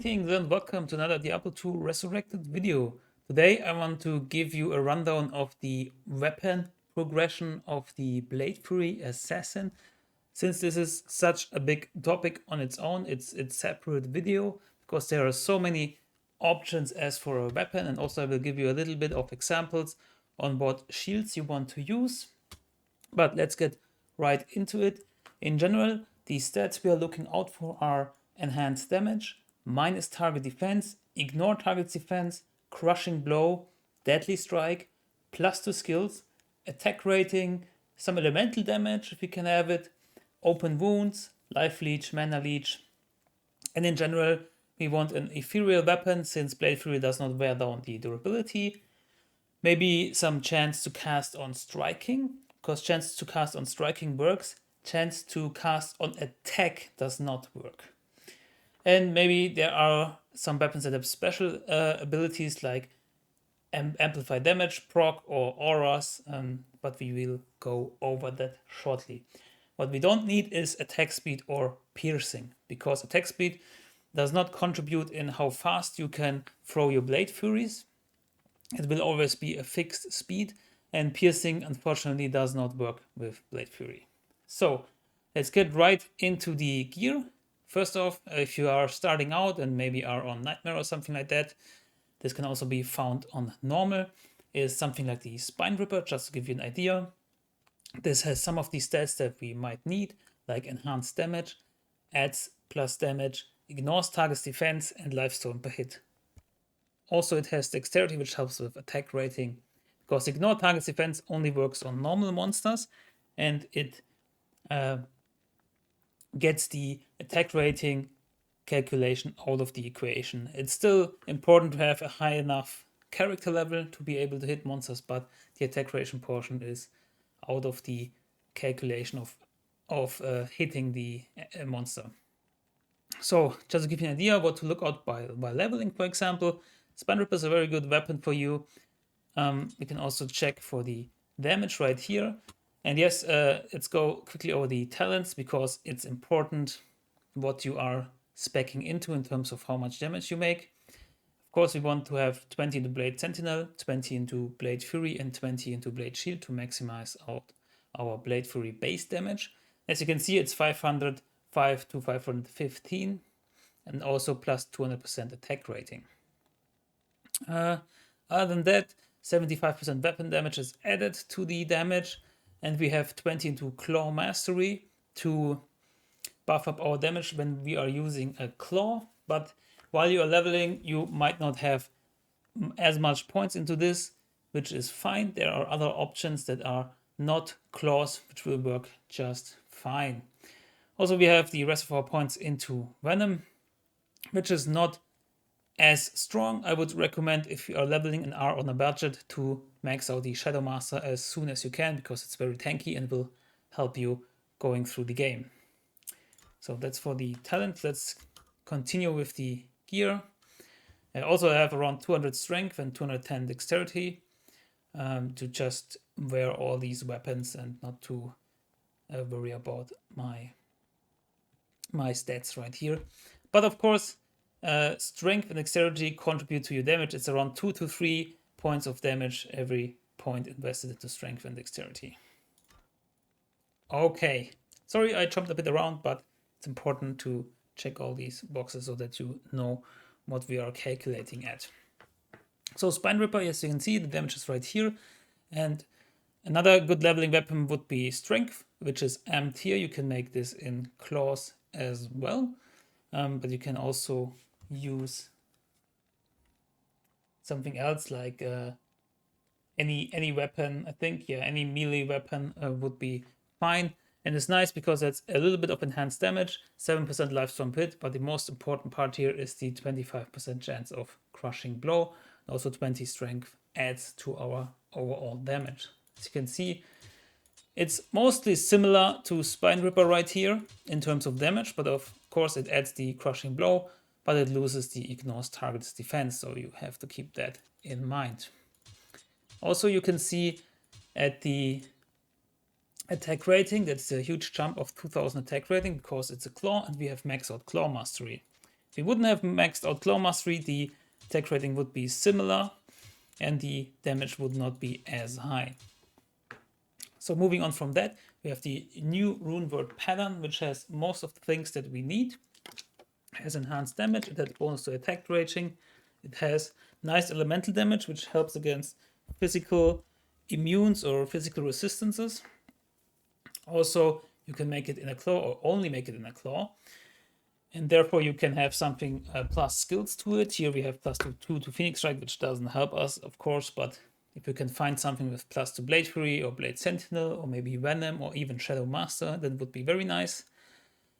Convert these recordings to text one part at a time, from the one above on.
Greetings and welcome to another Diablo 2 Resurrected video. Today I want to give you a rundown of the weapon progression of the Blade Fury Assassin. Since this is such a big topic on its own, it's a separate video because there are so many options as for a weapon, and also I will give you a little bit of examples on what shields you want to use. But let's get right into it. In general, the stats we are looking out for are enhanced damage, minus target defense, ignore target defense, crushing blow, deadly strike, +2 skills, attack rating, some elemental damage if you can have it, open wounds, life leech, mana leech, and in general we want an ethereal weapon since Blade Fury does not wear down the durability. Maybe some chance to cast on striking, because chance to cast on striking works. Chance to cast on attack does not work. And maybe there are some weapons that have special abilities like amplify damage, proc, or auras, but we will go over that shortly. What we don't need is attack speed or piercing, because attack speed does not contribute in how fast you can throw your Blade Furies. It will always be a fixed speed, and piercing unfortunately does not work with Blade Fury. So let's get right into the gear. First off, if you are starting out and maybe are on Nightmare or something like that, this can also be found on normal, is something like the Spine Ripper, just to give you an idea. This has some of the stats that we might need, like enhanced damage, adds plus damage, ignores target's defense, and lifesteal per hit. Also, it has dexterity, which helps with attack rating, because ignore target's defense only works on normal monsters, and it gets the attack rating calculation out of the equation. It's still important to have a high enough character level to be able to hit monsters, but the attack rating portion is out of the calculation of hitting the monster. So, just to give you an idea what to look out by leveling, for example, Spine Ripper is a very good weapon for you. You can also check for the damage right here. And yes, let's go quickly over the talents because it's important what you are speccing into in terms of how much damage you make. Of course, we want to have 20 into Blade Sentinel, 20 into Blade Fury, and 20 into Blade Shield to maximize out our Blade Fury base damage. As you can see, it's 505 to 515, and also plus 200% attack rating. Other than that, 75% weapon damage is added to the damage, and we have 20 into Claw Mastery to buff up our damage when we are using a claw. But while you are leveling, you might not have as much points into this, which is fine. There are other options that are not claws, which will work just fine. Also, we have the rest of our points into Venom, which is not as strong. I would recommend, if you are leveling and are on a budget, to max out the Shadow Master as soon as you can, because it's very tanky and will help you going through the game. So that's for the talent. Let's continue with the gear. I also have around 200 strength and 210 dexterity to just wear all these weapons and not to worry about my stats right here. But of course, strength and dexterity contribute to your damage. It's around 2 to 3 points of damage every point invested into strength and dexterity. Okay, sorry I jumped a bit around, but it's important to check all these boxes so that you know what we are calculating at. So Spine Ripper, as you can see, the damage is right here. And another good leveling weapon would be Strength, which is amped here. You can make this in claws as well. But you can also use something else like any weapon. I think, yeah, any melee weapon would be fine. And it's nice because it's a little bit of enhanced damage, 7% lifesteal hit, but the most important part here is the 25% chance of crushing blow. Also 20 strength adds to our overall damage. As you can see, it's mostly similar to Spine Ripper right here in terms of damage, but of course it adds the crushing blow, but it loses the ignores target's defense, so you have to keep that in mind. Also, you can see at the attack rating, that's a huge jump of 2000 attack rating because it's a claw and we have max out claw mastery. If we wouldn't have maxed out Claw Mastery, the attack rating would be similar and the damage would not be as high. So moving on from that, we have the new rune word pattern, which has most of the things that we need. It has enhanced damage, it has bonus to attack rating, it has nice elemental damage, which helps against physical immunes or physical resistances. Also, you can make it in a claw or only make it in a claw. And therefore you can have something plus skills to it. Here we have plus 2 to Phoenix Strike, which doesn't help us, of course, but if you can find something with plus 2 Blade Fury or Blade Sentinel or maybe Venom or even Shadow Master, that would be very nice.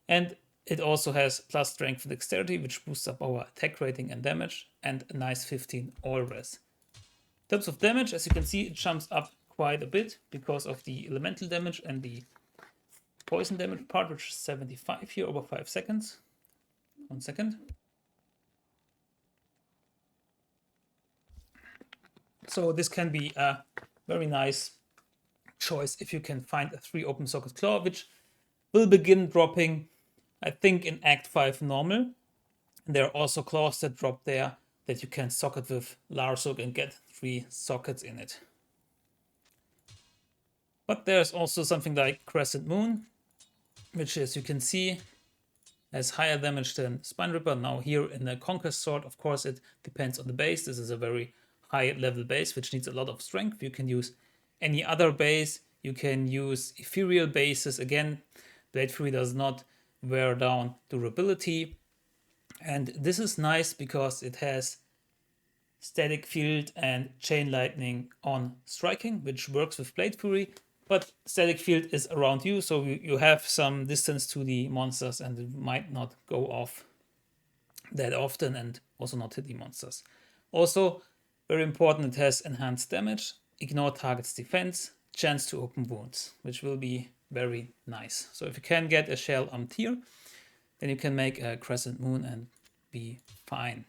And it also has plus Strength and Dexterity, which boosts up our attack rating and damage, and a nice 15 all res. In terms of damage, as you can see, it jumps up quite a bit because of the elemental damage and the poison damage part, which is 75 here over 5 seconds. 1 second. So this can be a very nice choice if you can find a 3 open socket claw, which will begin dropping, I think, in Act 5 normal. And there are also claws that drop there that you can socket with Larsuk and get 3 sockets in it. But there's also something like Crescent Moon, which, as you can see, has higher damage than Spine Ripper. Now here in the Conquest Sword, of course, it depends on the base. This is a very high level base, which needs a lot of strength. You can use any other base. You can use ethereal bases. Again, Blade Fury does not wear down durability. And this is nice because it has Static Field and Chain Lightning on striking, which works with Blade Fury. But Static Field is around you, so you have some distance to the monsters and it might not go off that often and also not hit the monsters. Also, very important, it has enhanced damage, ignore target's defense, chance to open wounds, which will be very nice. So if you can get a Shell Tier, then you can make a Crescent Moon and be fine.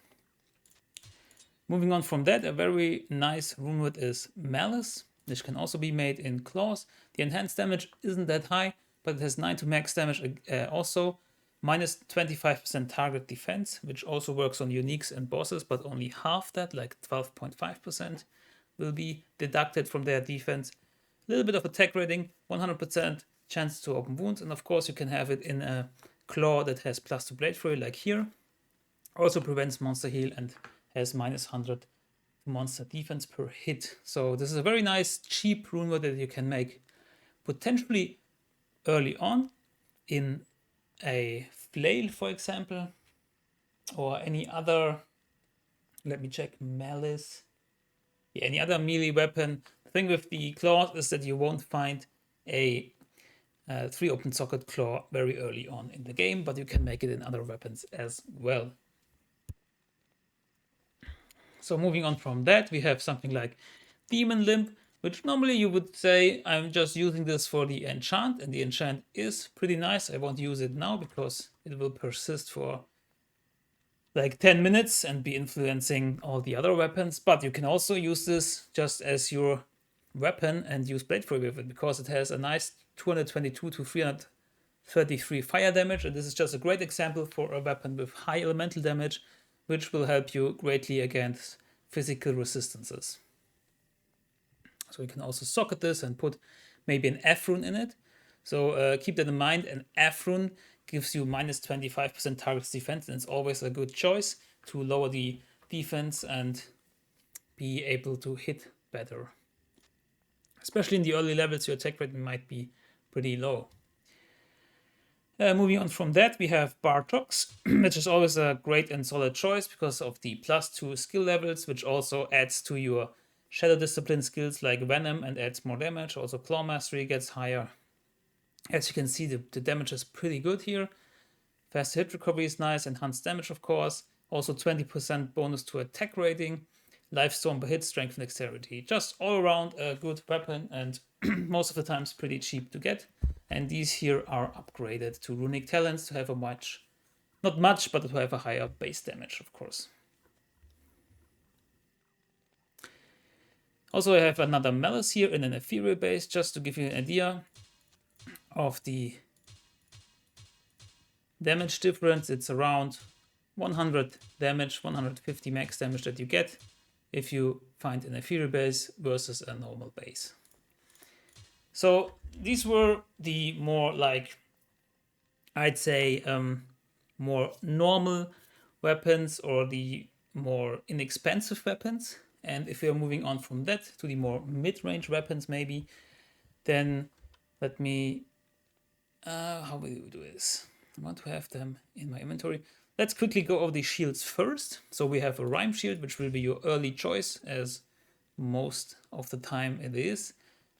Moving on from that, a very nice rune word is Malice, which can also be made in claws. The enhanced damage isn't that high, but it has 9 to max damage also. Minus 25% target defense, which also works on uniques and bosses, but only half that, like 12.5%, will be deducted from their defense. A little bit of attack rating, 100% chance to open wounds, and of course you can have it in a claw that has plus 2 Blade Fury, like here. Also prevents monster heal and has minus 100 monster defense per hit. So this is a very nice cheap rune word that you can make potentially early on in a flail, for example, or any other, let me check, malice. Yeah, any other melee weapon. The thing with the claws is that you won't find a 3 open socket claw very early on in the game, but you can make it in other weapons as well. So moving on from that, we have something like Demon Limb, which normally you would say I'm just using this for the enchant, and the enchant is pretty nice. I won't use it now because it will persist for like 10 minutes and be influencing all the other weapons, but you can also use this just as your weapon and use Blade Fury with it because it has a nice 222 to 333 fire damage, and this is just a great example for a weapon with high elemental damage, which will help you greatly against physical resistances. So you can also socket this and put maybe an F rune in it. So keep that in mind, an F rune gives you minus 25% target defense, and it's always a good choice to lower the defense and be able to hit better. Especially in the early levels, your attack rate might be pretty low. Moving on from that, we have Bartox, which is always a great and solid choice because of the +2 skill levels, which also adds to your Shadow Discipline skills like Venom and adds more damage. Also Claw Mastery gets higher. As you can see, the damage is pretty good here. Fast hit recovery is nice, enhanced damage of course. Also 20% bonus to attack rating. Lifestorm per hit, strength and dexterity. Just all around a good weapon and most of the times pretty cheap to get. And these here are upgraded to runic talents to have a much, not much, but to have a higher base damage, of course. Also, I have another Malice here in an ethereal base, just to give you an idea of the damage difference. It's around 100 damage, 150 max damage that you get if you find an ethereal base versus a normal base. So these were the more like, I'd say, more normal weapons or the more inexpensive weapons. And if we are moving on from that to the more mid-range weapons maybe, then let me, how will we do this? I want to have them in my inventory. Let's quickly go over the shields first. So we have a Rhyme Shield, which will be your early choice, as most of the time it is,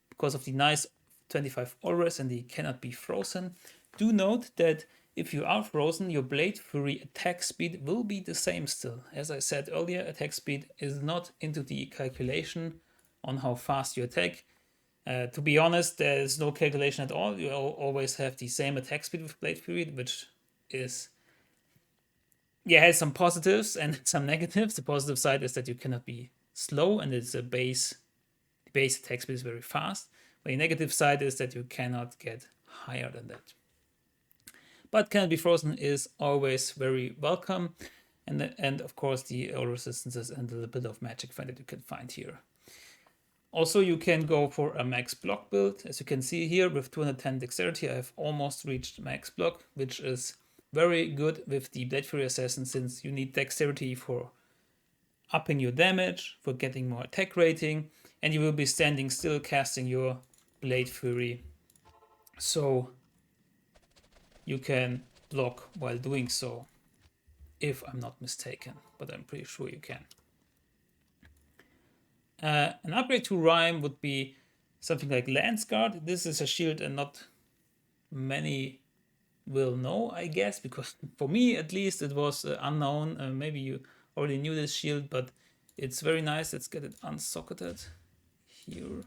because of the nice 25 auras and the cannot be frozen. Do note that if you are frozen, your Blade Fury attack speed will be the same still. As I said earlier, attack speed is not into the calculation on how fast you attack. To be honest, there's no calculation at all. You always have the same attack speed with Blade Fury, which is, yeah, has some positives and some negatives. The positive side is that you cannot be slow, and it's a base attack speed is very fast. But the negative side is that you cannot get higher than that. But cannot be frozen is always very welcome, and of course the all resistances and a little bit of magic find that you can find here. Also, you can go for a max block build. As you can see here, with 210 dexterity, I have almost reached max block, which is very good with the Blade Fury Assassin, since you need dexterity for upping your damage, for getting more attack rating, and you will be standing still casting your Blade Fury, so you can block while doing so, if I'm not mistaken, but I'm pretty sure you can. An upgrade to Rhyme would be something like Lance Guard. This is a shield and not many will know, I guess, because for me at least it was unknown. Maybe you already knew this shield, but it's very nice. Let's get it unsocketed here.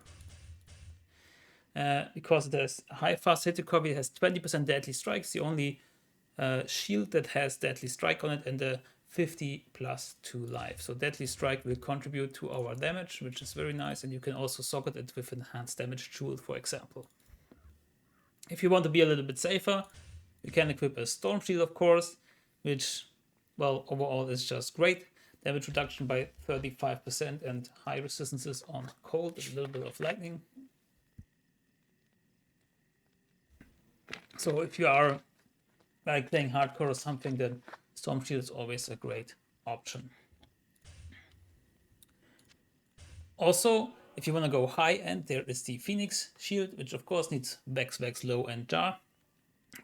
Because it has high fast hit recovery, it has 20% deadly strikes, the only shield that has deadly strike on it, and a 50 plus 2 life. So deadly strike will contribute to our damage, which is very nice, and you can also socket it with enhanced damage jewel, for example. If you want to be a little bit safer, you can equip a storm shield, of course, which, well, overall is just great. Damage reduction by 35% and high resistances on cold and a little bit of lightning. So if you are like playing hardcore or something, then Storm Shield is always a great option. Also, if you want to go high end, there is the Phoenix Shield, which of course needs Vex, Low, and Jar.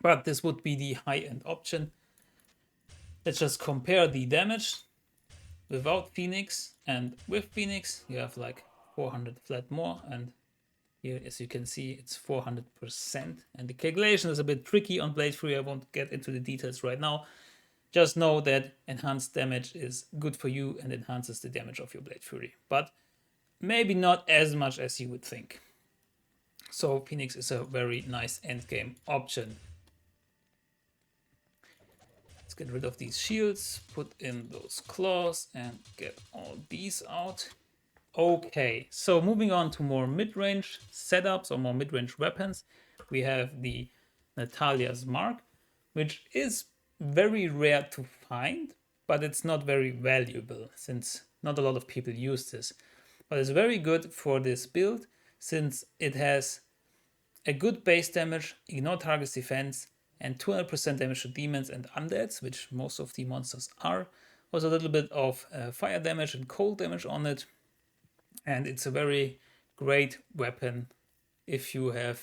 But this would be the high end option. Let's just compare the damage without Phoenix and with Phoenix. You have like 400 flat more, and here, as you can see, it's 400%. And the calculation is a bit tricky on Blade Fury. I won't get into the details right now. Just know that enhanced damage is good for you and enhances the damage of your Blade Fury. But maybe not as much as you would think. So Phoenix is a very nice endgame option. Let's get rid of these shields, put in those claws, and get all these out. Okay, so moving on to more mid-range setups or more mid-range weapons, we have the Natalia's Mark, which is very rare to find, but it's not very valuable since not a lot of people use this. But it's very good for this build since it has a good base damage, ignore target's defense, and 200% damage to demons and undeads, which most of the monsters are. Was a little bit of fire damage and cold damage on it. And it's a very great weapon if you have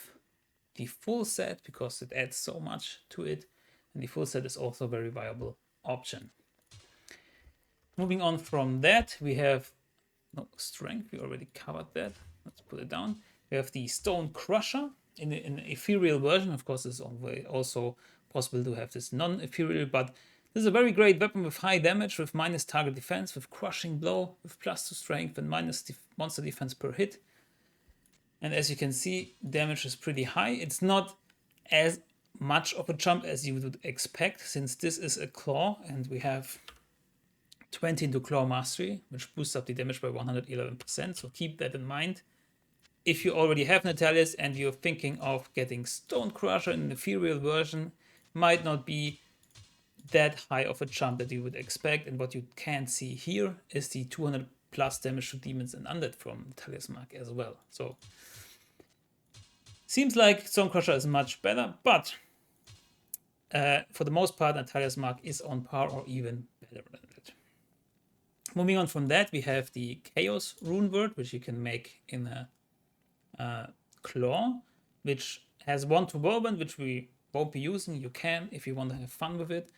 the full set, because it adds so much to it. And the full set is also a very viable option. Moving on from that, we have no strength. We already covered that. Let's put it down. We have the Stone Crusher in an ethereal version. Of course, it's also possible to have this non-ethereal, but this is a very great weapon with high damage, with minus target defense, with crushing blow, with plus 2 strength and minus monster defense per hit. And as you can see, damage is pretty high. It's not as much of a jump as you would expect, since this is a claw and we have 20 into claw mastery, which boosts up the damage by 111%. So keep that in mind. If you already have Natalia's and you're thinking of getting Stone Crusher in an ethereal version, might not be that high of a jump that you would expect. And what you can see here is the 200 plus damage to demons and undead from Talisman as well. So seems like Stonecrusher is much better, but for the most part, Natalia's Mark is on par or even better than it. Moving on from that, we have the Chaos Rune Word, which you can make in a claw, which has 1 to Whirlwind, which we won't be using. You can if you want to have fun with it.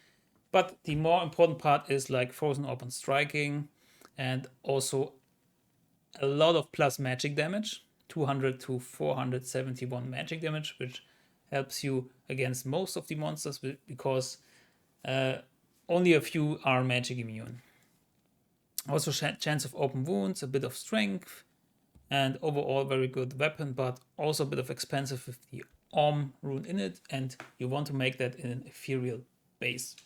But the more important part is like Frozen Orb on striking, and also a lot of plus magic damage, 200 to 471 magic damage, which helps you against most of the monsters because only a few are magic immune. Also chance of open wounds, a bit of strength, and overall very good weapon, but also a bit of expensive with the Orm rune in it, and you want to make that in an ethereal base.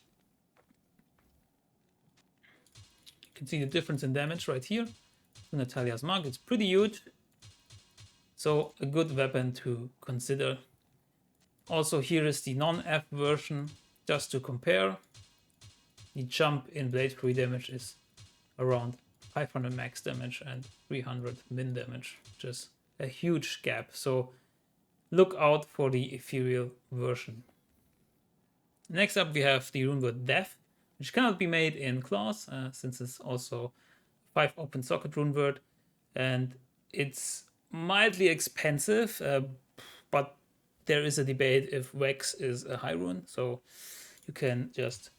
You can see the difference in damage right here. Natalia's Mark, it's pretty huge. So a good weapon to consider. Also here is the non-F version, just to compare. The jump in Blade Fury damage is around 500 max damage and 300 min damage, which is a huge gap. So look out for the ethereal version. Next up we have the runeword Death, which cannot be made in claws, since it's also 5 open socket runeword, and it's mildly expensive, but there is a debate if Vex is a high rune, so you can just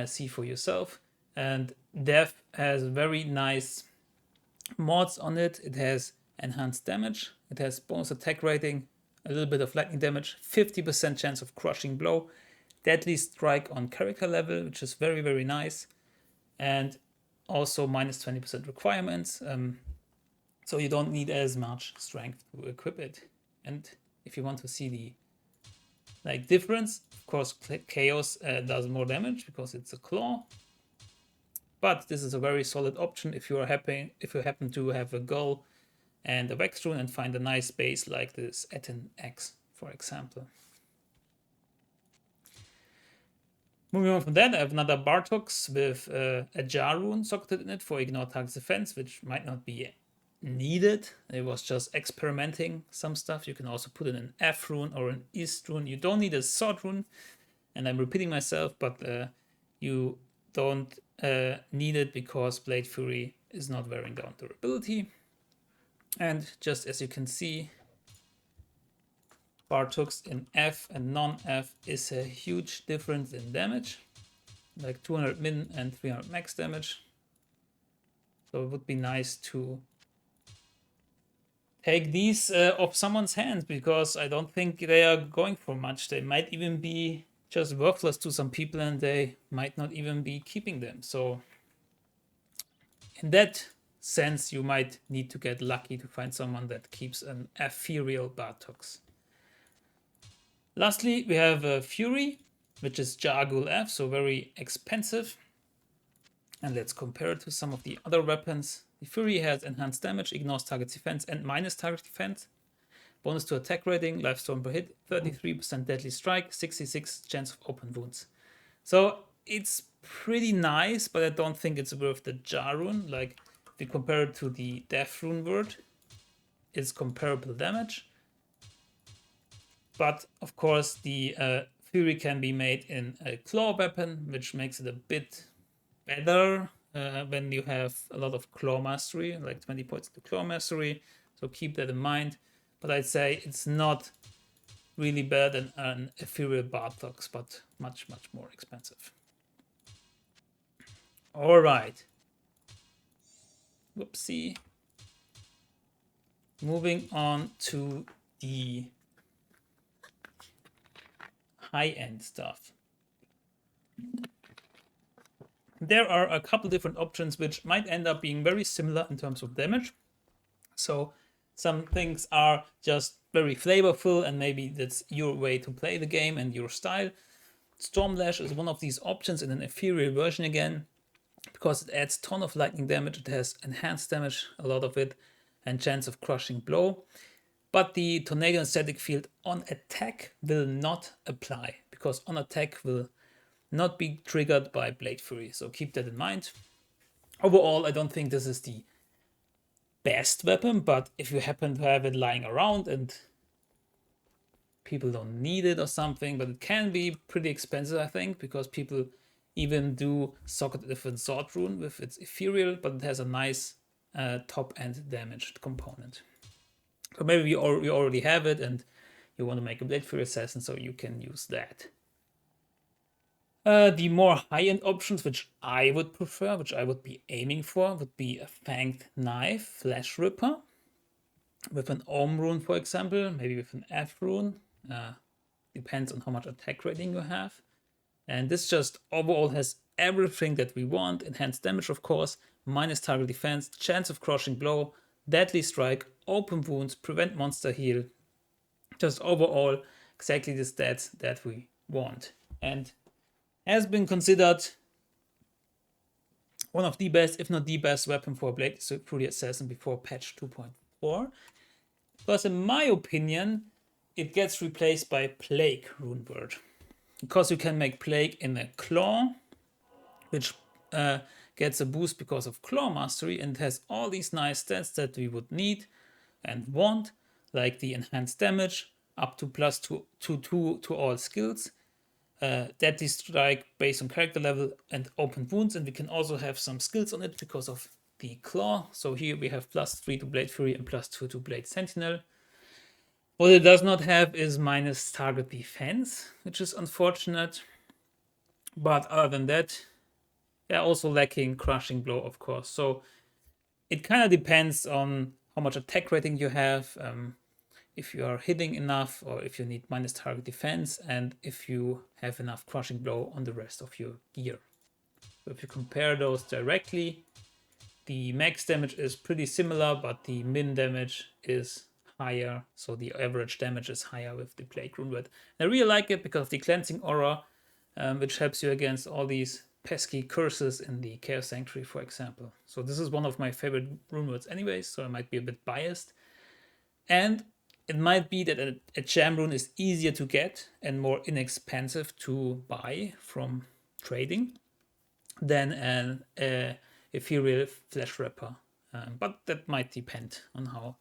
see for yourself. And Death has very nice mods on it. It has enhanced damage, it has bonus attack rating, a little bit of lightning damage, 50% chance of crushing blow, deadly strike on character level, which is very, very nice, and also minus 20% requirements. So you don't need as much strength to equip it. And if you want to see the difference, of course, Chaos does more damage because it's a claw. But this is a very solid option if you happen to have a goal and a Vex rune and find a nice base like this Etin X, for example. Moving on from that, I have another Bartox with a Jar rune socketed in it for ignore target's defense, which might not be needed. It was just experimenting some stuff. You can also put in an F rune or an Ist rune. You don't need a Sword rune, and I'm repeating myself, but you don't need it because Blade Fury is not wearing down durability. And just as you can see, Bartox in F and non-F is a huge difference in damage, like 200 min and 300 max damage. So it would be nice to take these off someone's hands, because I don't think they are going for much. They might even be just worthless to some people, and they might not even be keeping them. So in that sense, you might need to get lucky to find someone that keeps an ethereal Bartox. Lastly, we have Fury, which is Jargul F, so very expensive. And let's compare it to some of the other weapons. The Fury has enhanced damage, ignores target's defense and minus target defense. Bonus to attack rating, lifestorm per hit, 33% deadly strike, 66 chance of open wounds. So it's pretty nice, but I don't think it's worth the Jar rune. Like, if you compare it to the Death rune word, it's comparable damage. But of course, the Fury can be made in a claw weapon, which makes it a bit better when you have a lot of claw mastery, like 20 points to claw mastery. So keep that in mind. But I'd say it's not really better than an ethereal Bartox, but much, much more expensive. All right. Whoopsie. Moving on to the high-end stuff. There are a couple different options which might end up being very similar in terms of damage. So some things are just very flavorful, and maybe that's your way to play the game and your style. Stormlash is one of these options in an ethereal version again, because it adds a ton of lightning damage. It has enhanced damage, a lot of it, and chance of crushing blow. But the Tornado and Static Field on attack will not apply, because on attack will not be triggered by Blade Fury. So keep that in mind. Overall, I don't think this is the best weapon, but if you happen to have it lying around and people don't need it or something, but it can be pretty expensive, I think, because people even do socket different sword rune with its ethereal, but it has a nice top end damaged component. So maybe you already have it and you want to make a Blade Fury Assassin, so you can use that. The more high-end options, which I would prefer, which I would be aiming for, would be a Fanged Knife, Flesh Ripper, with an Om rune, for example, maybe with an F rune. Depends on how much attack rating you have. And this just overall has everything that we want. Enhanced damage, of course, minus target defense, chance of crushing blow, deadly strike, open wounds, prevent monster heal. Just overall, exactly the stats that we want. And has been considered one of the best, if not the best weapon for a Blade Fury Assassin before patch 2.4. Because in my opinion, it gets replaced by Plague Runeword. Because you can make Plague in a Claw, which gets a boost because of Claw Mastery, and has all these nice stats that we would need and want, like the enhanced damage, up to plus 2 to all skills, deadly strike based on character level, and open wounds, and we can also have some skills on it because of the Claw. So here we have plus 3 to Blade Fury and plus 2 to Blade Sentinel. What it does not have is minus target defense, which is unfortunate. But other than that, yeah, also lacking crushing blow, of course. So it kind of depends on how much attack rating you have, if you are hitting enough, or if you need minus target defense, and if you have enough crushing blow on the rest of your gear. So if you compare those directly, the max damage is pretty similar, but the min damage is higher, so the average damage is higher with the Plague Runeword. I really like it because of the cleansing aura, which helps you against all these pesky curses in the Chaos Sanctuary, for example. So this is one of my favorite runewords anyways, so I might be a bit biased. And it might be that a gem rune is easier to get and more inexpensive to buy from trading than an ethereal Flesh Ripper. But that might depend on how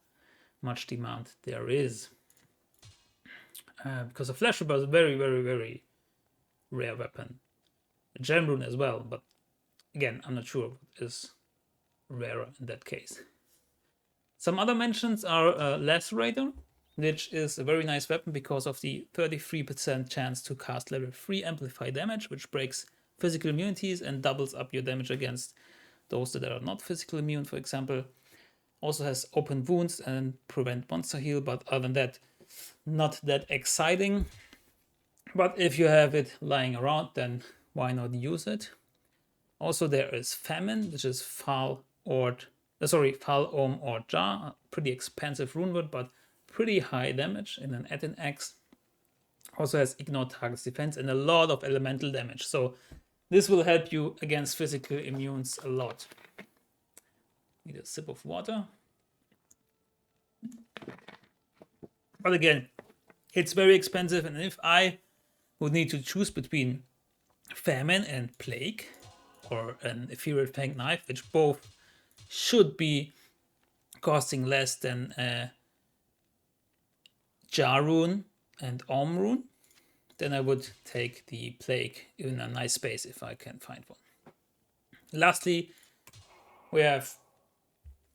much demand there is. Because a Flesh Ripper is a very, very, very rare weapon. A gem rune as well, but again, I'm not sure what is rarer in that case. Some other mentions are Lacerator, which is a very nice weapon because of the 33% chance to cast level 3 Amplify damage, which breaks physical immunities and doubles up your damage against those that are not physical immune, for example. Also has open wounds and prevent monster heal, but other than that, not that exciting. But if you have it lying around, then why not use it? Also, there is Famine, which is Foul Om or Jar, pretty expensive runeword, but pretty high damage in an Atin X. Also has Ignore Target's Defense and a lot of elemental damage. So this will help you against physical immunes a lot. Need a sip of water. But again, it's very expensive, and if I would need to choose between Famine and Plague, or an Ethereal Fanged Knife, which both should be costing less than Jar rune and Om rune, then I would take the Plague in a nice space if I can find one. Lastly, we have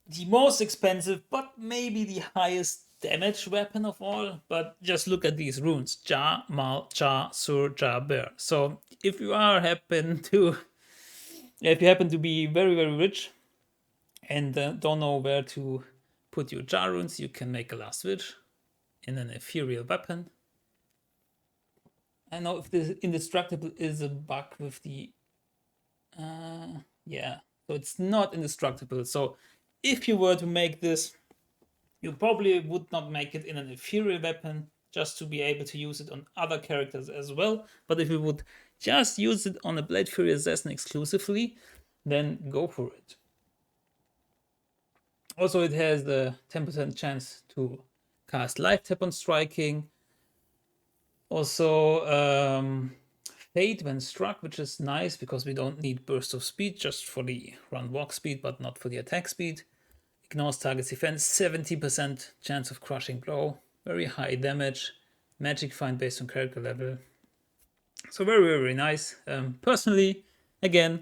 the most expensive, but maybe the highest damage weapon of all. But just look at these runes: Jar, Mal, Jar, Sur, Jar, Bear. So if you happen to be very, very rich and don't know where to put your Jar runes, you can make a last switch in an ethereal weapon. I know if this indestructible is a bug with the yeah, so it's not indestructible. So if you were to make this, you probably would not make it in an ethereal weapon just to be able to use it on other characters as well. But if you would just use it on a Blade Fury Assassin exclusively, then go for it. Also, it has the 10% chance to cast Life Tap on striking. Also, Fade when struck, which is nice because we don't need burst of speed, just for the run walk speed, but not for the attack speed. Ignores target's defense, 70% chance of crushing blow, very high damage, magic find based on character level. So very, very nice. Personally, again,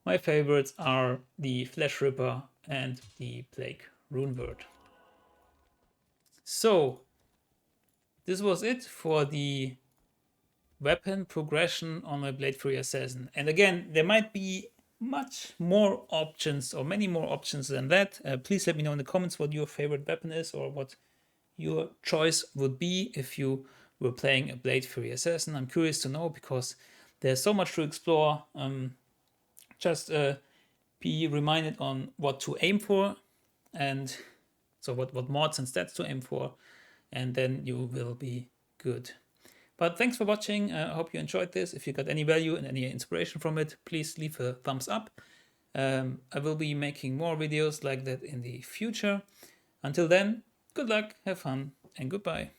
my favorites are the Flesh Ripper and the Plague Rune Word. So this was it for the weapon progression on my Blade Fury Assassin. And again, there might be much more options or many more options than that. Please let me know in the comments what your favorite weapon is or what your choice would be if you were playing a Blade Fury Assassin. I'm curious to know because there's so much to explore. Just be reminded on what to aim for, and so what mods and stats to aim for, and then you will be good. But thanks for watching. I hope you enjoyed this. If you got any value and any inspiration from it, please leave a thumbs up. I will be making more videos like that in the future. Until then, good luck, have fun, and goodbye.